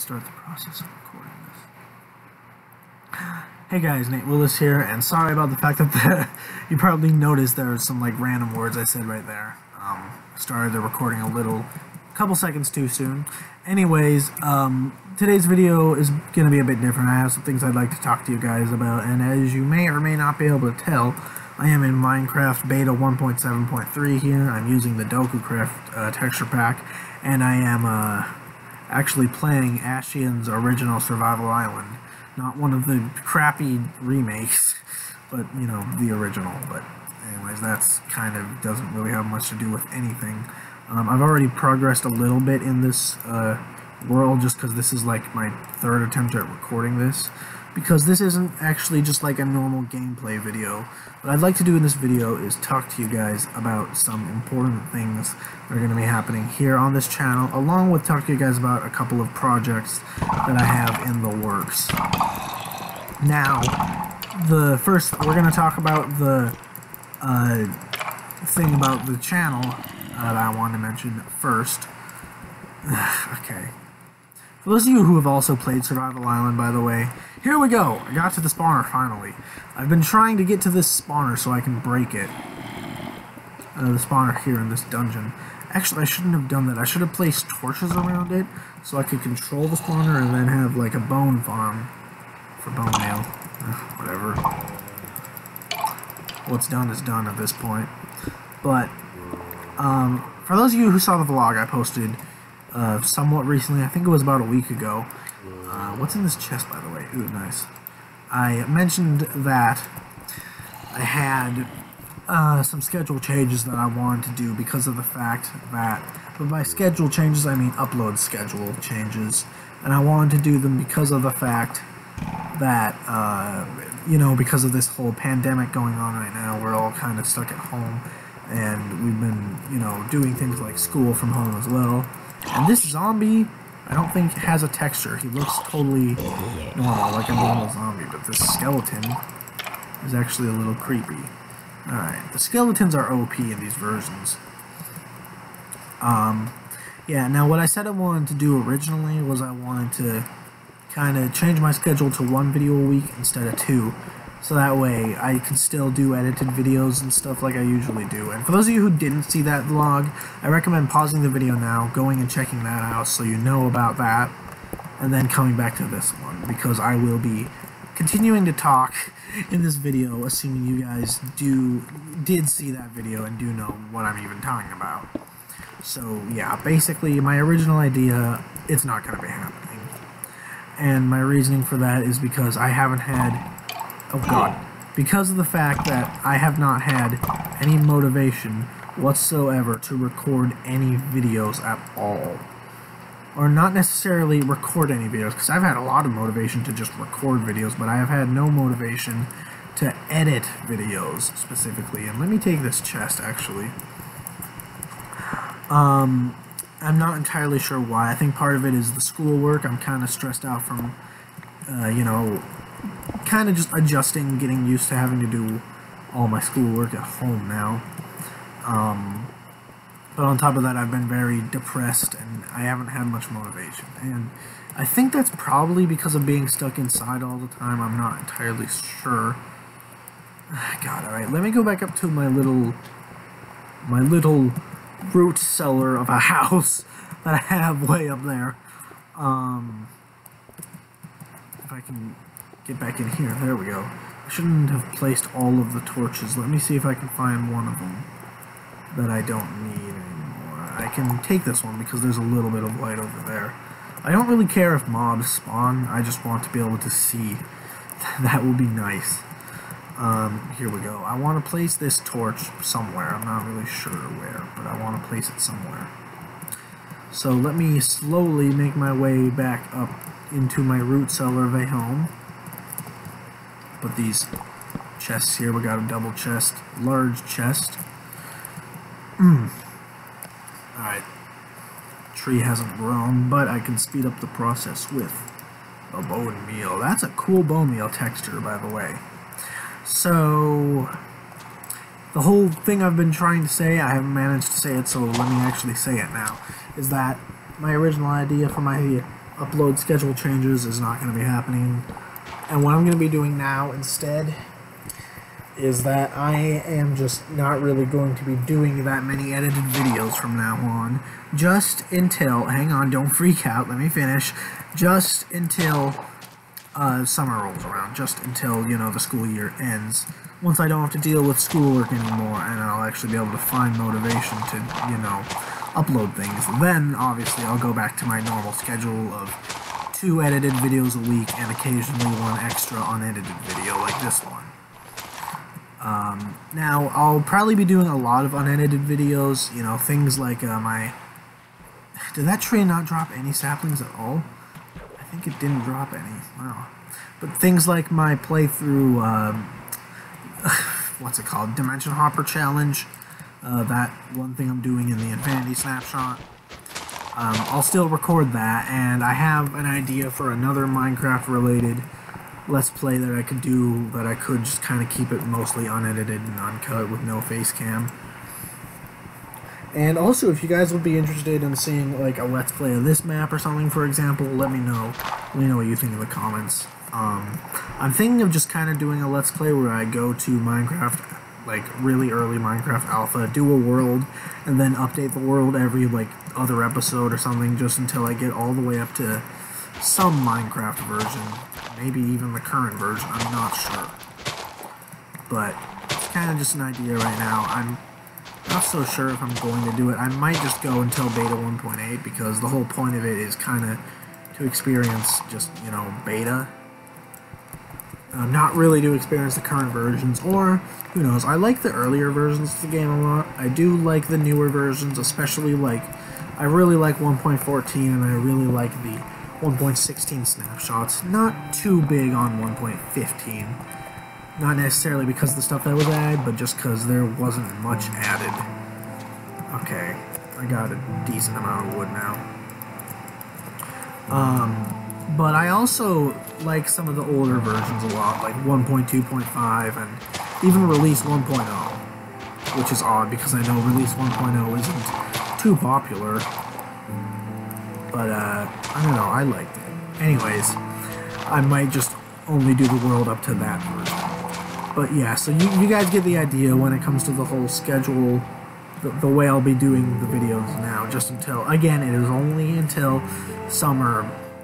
start the process of recording this. Hey guys, Nate Willis here, and sorry about the fact that you probably noticed there were some like random words I said right there. Started the recording a couple seconds too soon. Anyways, today's video is going to be a bit different. I have some things I'd like to talk to you guys about, and as you may or may not be able to tell, I am in Minecraft Beta 1.7.3 here. I'm using the DokuCraft texture pack, and I am actually playing Ashian's original Survival Island. Not one of the crappy remakes, but, you know, the original. But anyways, that's kind of doesn't really have much to do with anything. I've already progressed a little bit in this world just because this is like my third attempt at recording this. Because this isn't actually just like a normal gameplay video. What I'd like to do in this video is talk to you guys about some important things that are going to be happening here on this channel, along with talk to you guys about a couple of projects that I have in the works. Now, we're going to talk about the thing about the channel that I wanted to mention first. Okay. For those of you who have also played Survival Island, by the way, here we go! I got to the spawner, finally. I've been trying to get to this spawner so I can break it. The spawner here in this dungeon. Actually, I shouldn't have done that. I should have placed torches around it so I could control the spawner and then have like a bone farm for bone meal. Whatever. What's done is done at this point. But, for those of you who saw the vlog I posted somewhat recently, I think it was about a week ago. What's in this chest, by the way? Ooh, nice. I mentioned that I had some schedule changes that I wanted to do because of the fact that, but by schedule changes I mean upload schedule changes, and I wanted to do them because of the fact that, you know, because of this whole pandemic going on right now, we're all kind of stuck at home, and we've been, you know, doing things like school from home as well. And this zombie, I don't think has a texture. He looks totally normal, like a normal zombie, but this skeleton is actually a little creepy. Alright, the skeletons are OP in these versions. Yeah, now what I said I wanted to do originally was I wanted to kind of change my schedule to one video a week instead of two. So that way I can still do edited videos and stuff like I usually do. And for those of you who didn't see that vlog, I recommend pausing the video now, going and checking that out so you know about that, and then coming back to this one, because I will be continuing to talk in this video, assuming you guys did see that video and do know what I'm even talking about. So yeah, basically my original idea, it's not going to be happening. And my reasoning for that is because I haven't had... Oh god. Because of the fact that I have not had any motivation whatsoever to record any videos at all. Or not necessarily record any videos, because I've had a lot of motivation to just record videos, but I have had no motivation to edit videos specifically. And let me take this chest, actually. I'm not entirely sure why. I think part of it is the schoolwork. I'm kind of stressed out from, you know, kind of just adjusting, getting used to having to do all my schoolwork at home now. But on top of that, I've been very depressed and I haven't had much motivation. And I think that's probably because of being stuck inside all the time. I'm not entirely sure. God, alright, let me go back up to my little root cellar of a house that I have way up there. If I can get back in here. There we go. I shouldn't have placed all of the torches. Let me see if I can find one of them that I don't need anymore. I can take this one because there's a little bit of light over there. I don't really care if mobs spawn. I just want to be able to see. That will be nice. Here we go. I want to place this torch somewhere. I'm not really sure where, but I want to place it somewhere. So let me slowly make my way back up into my root cellar of a home. Put these chests here. We got a double chest, large chest. Alright. Tree hasn't grown, but I can speed up the process with a bone meal. That's a cool bone meal texture, by the way. So, the whole thing I've been trying to say, I haven't managed to say it, so let me actually say it now, is that my original idea for my upload schedule changes is not going to be happening. And what I'm going to be doing now instead is that I am just not really going to be doing that many edited videos from now on. Just until, hang on, don't freak out, let me finish. Just until summer rolls around. Just until, you know, the school year ends. Once I don't have to deal with schoolwork anymore and I'll actually be able to find motivation to, you know, upload things. Then, obviously, I'll go back to my normal schedule of 2 edited videos a week and occasionally 1 extra unedited video like this one. Now, I'll probably be doing a lot of unedited videos, you know, things like my... Did that tree not drop any saplings at all? I think it didn't drop any. Wow. But things like my playthrough, what's it called? Dimension Hopper Challenge. That one thing I'm doing in the Infinity Snapshot. I'll still record that, and I have an idea for another Minecraft-related Let's Play that I could do, that I could just kind of keep it mostly unedited and uncut with no face cam. And also, if you guys would be interested in seeing like a Let's Play of this map or something, for example, let me know. Let me know what you think in the comments. I'm thinking of just kind of doing a Let's Play where I go to Minecraft, like really early Minecraft Alpha, do a world, and then update the world every like other episode or something, just until I get all the way up to some Minecraft version. Maybe even the current version, I'm not sure. But it's kind of just an idea right now. I'm not so sure if I'm going to do it. I might just go until beta 1.8 because the whole point of it is kind of to experience just, you know, beta. Not really to experience the current versions, or who knows. I like the earlier versions of the game a lot. I do like the newer versions, especially like, I really like 1.14 and I really like the 1.16 snapshots. Not too big on 1.15. Not necessarily because of the stuff that was added, but just because there wasn't much added. Okay, I got a decent amount of wood now. But I also like some of the older versions a lot, like 1.2.5 and even Release 1.0, which is odd because I know Release 1.0 isn't too popular. But, I don't know, I liked it. Anyways, I might just only do the world up to that version. But yeah, so you guys get the idea when it comes to the whole schedule, the way I'll be doing the videos now, just until, again, it is only until summer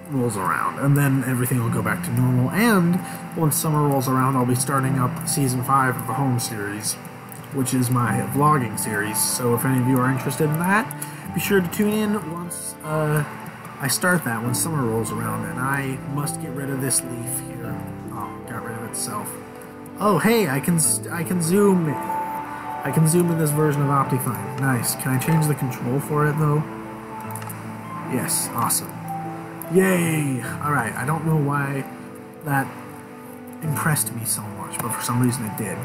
rolls around, and then everything will go back to normal, and once summer rolls around, I'll be starting up Season 5 of the Home series, which is my vlogging series, so if any of you are interested in that, be sure to tune in once, I start that when summer rolls around, and I must get rid of this leaf here. Oh, got rid of itself. Oh, hey, I can zoom. I can zoom in this version of Optifine. Nice. Can I change the control for it, though? Yes, awesome. Yay! Alright, I don't know why that impressed me so much, but for some reason it did.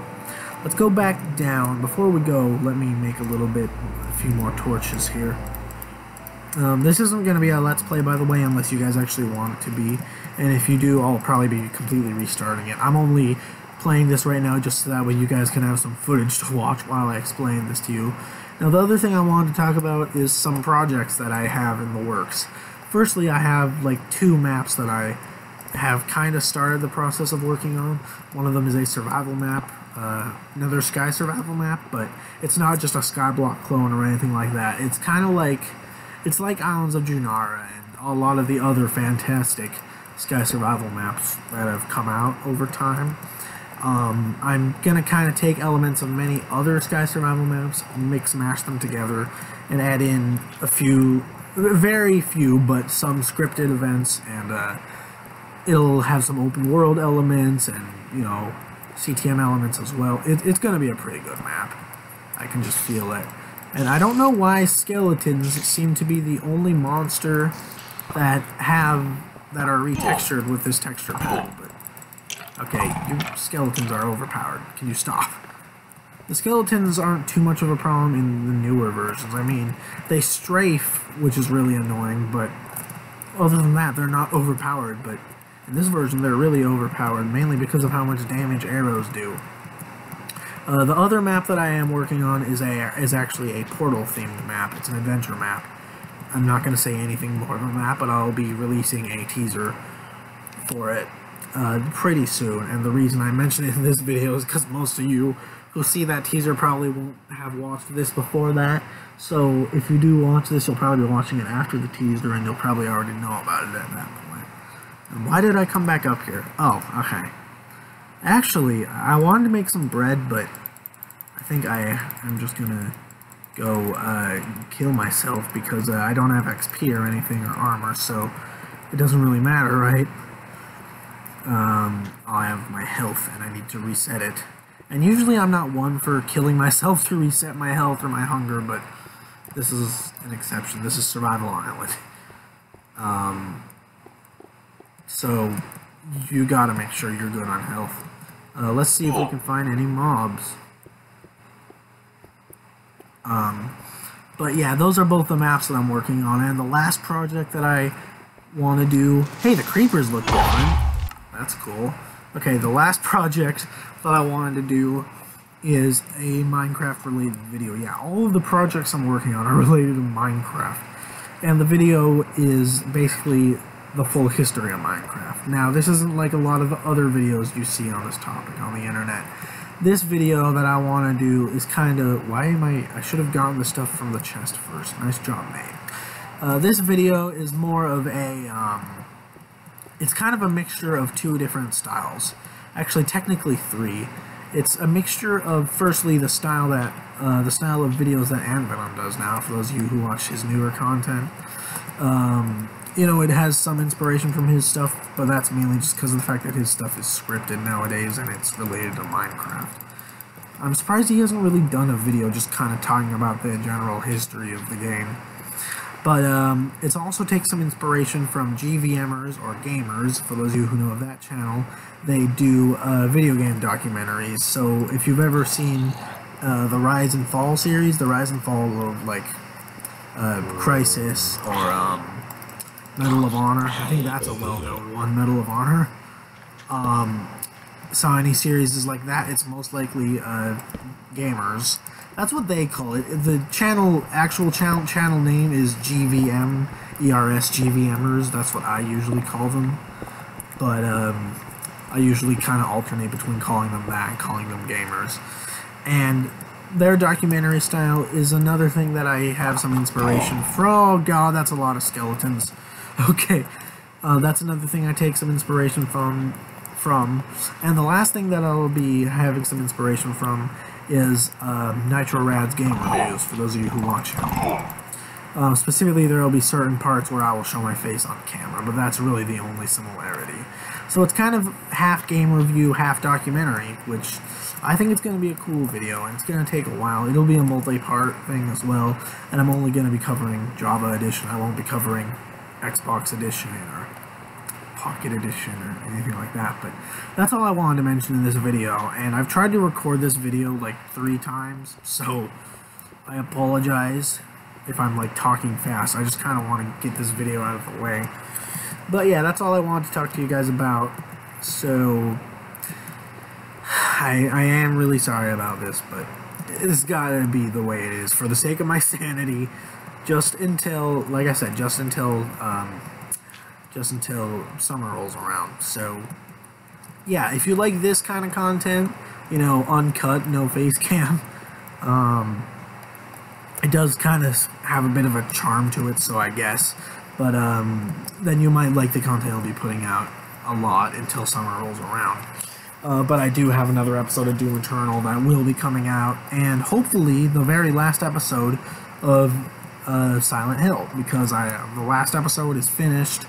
Let's go back down. Before we go, let me make a few more torches here. This isn't going to be a Let's Play, by the way, unless you guys actually want it to be. And if you do, I'll probably be completely restarting it. I'm only playing this right now just so that way you guys can have some footage to watch while I explain this to you. Now, the other thing I wanted to talk about is some projects that I have in the works. Firstly, I have like 2 maps that I have kind of started the process of working on. One of them is a survival map, another sky survival map, but it's not just a Skyblock clone or anything like that. It's kind of like, it's like Islands of Junara and a lot of the other fantastic sky survival maps that have come out over time. I'm gonna kind of take elements of many other sky survival maps, mash them together, and add in a few, very few, but some scripted events, and it'll have some open world elements and, you know, CTM elements as well. It's gonna be a pretty good map. I can just feel it. And I don't know why skeletons seem to be the only monster that are retextured with this texture pack, but okay, your skeletons are overpowered. Can you stop? The skeletons aren't too much of a problem in the newer versions. I mean, they strafe, which is really annoying, but other than that, they're not overpowered. But in this version, they're really overpowered, mainly because of how much damage arrows do. The other map that I am working on is actually a Portal-themed map. It's an adventure map. I'm not going to say anything more than that, but I'll be releasing a teaser for it pretty soon. And the reason I mention it in this video is because most of you who see that teaser probably won't have watched this before that. So if you do watch this, you'll probably be watching it after the teaser, and you'll probably already know about it at that point. And why did I come back up here? Oh, okay. Actually, I wanted to make some bread, but I think I'm just gonna go kill myself because I don't have XP or anything or armor, so it doesn't really matter, right? I have my health and I need to reset it. And usually I'm not one for killing myself to reset my health or my hunger, but this is an exception. This is Survival Island. So you gotta make sure you're good on health. Let's see if we can find any mobs. But yeah, those are both the maps that I'm working on, and the last project that I want to do... Hey, the creepers look different. That's cool. Okay, the last project that I wanted to do is a Minecraft-related video. Yeah, all of the projects I'm working on are related to Minecraft. And the video is basically the full history of Minecraft. Now, this isn't like a lot of the other videos you see on this topic on the internet. This video that I want to do is kind of... I should have gotten the stuff from the chest first. Nice job, mate. This video is more of a... it's kind of a mixture of two different styles. Actually, technically three. It's a mixture of, firstly, the style of videos that Anvenom does now, for those of you who watch his newer content. You know, it has some inspiration from his stuff, but that's mainly just because of the fact that his stuff is scripted nowadays and it's related to Minecraft. I'm surprised he hasn't really done a video just kind of talking about the general history of the game. But it also takes some inspiration from GVMers or gamers, for those of you who know of that channel. They do video game documentaries. So if you've ever seen the Rise and Fall series, the Rise and Fall of like Crysis or Medal of Honor, I think that's a well-known one, Medal of Honor. Saw any series like that, it's most likely gamers. That's what they call it. The actual channel name is GVM, ERS GVMers. That's what I usually call them. But I usually kind of alternate between calling them that and calling them gamers. And their documentary style is another thing that I have some inspiration from. Oh god, that's a lot of skeletons. Okay, that's another thing I take some inspiration from. And the last thing that I'll be having some inspiration from is Nitro Rad's game reviews, for those of you who watch him. Specifically, there will be certain parts where I will show my face on camera, but that's really the only similarity. So it's kind of half game review, half documentary, which I think it's going to be a cool video, and it's going to take a while. It'll be a multi-part thing as well, and I'm only going to be covering Java Edition. I won't be covering Xbox Edition or Pocket Edition or anything like that, but that's all I wanted to mention in this video. And I've tried to record this video like 3 times, so I apologize if I'm like talking fast. I just kind of want to get this video out of the way. But yeah, that's all I wanted to talk to you guys about. So I am really sorry about this, but it's gotta be the way it is for the sake of my sanity. Just until, like I said, just until summer rolls around. So yeah, if you like this kind of content, you know, uncut, no face cam, it does kind of have a bit of a charm to it, so I guess. But then you might like the content I'll be putting out a lot until summer rolls around. But I do have another episode of Doom Eternal that will be coming out, and hopefully the very last episode of Silent Hill, because the last episode is finished,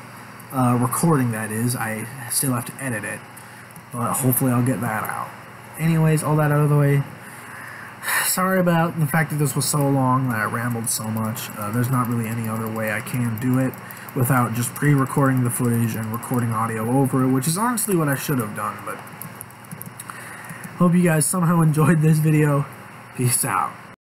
recording that is. I still have to edit it, but hopefully I'll get that out. Anyways, all that out of the way. Sorry about the fact that this was so long, that I rambled so much. There's not really any other way I can do it without just pre-recording the footage and recording audio over it, which is honestly what I should have done, but hope you guys somehow enjoyed this video. Peace out.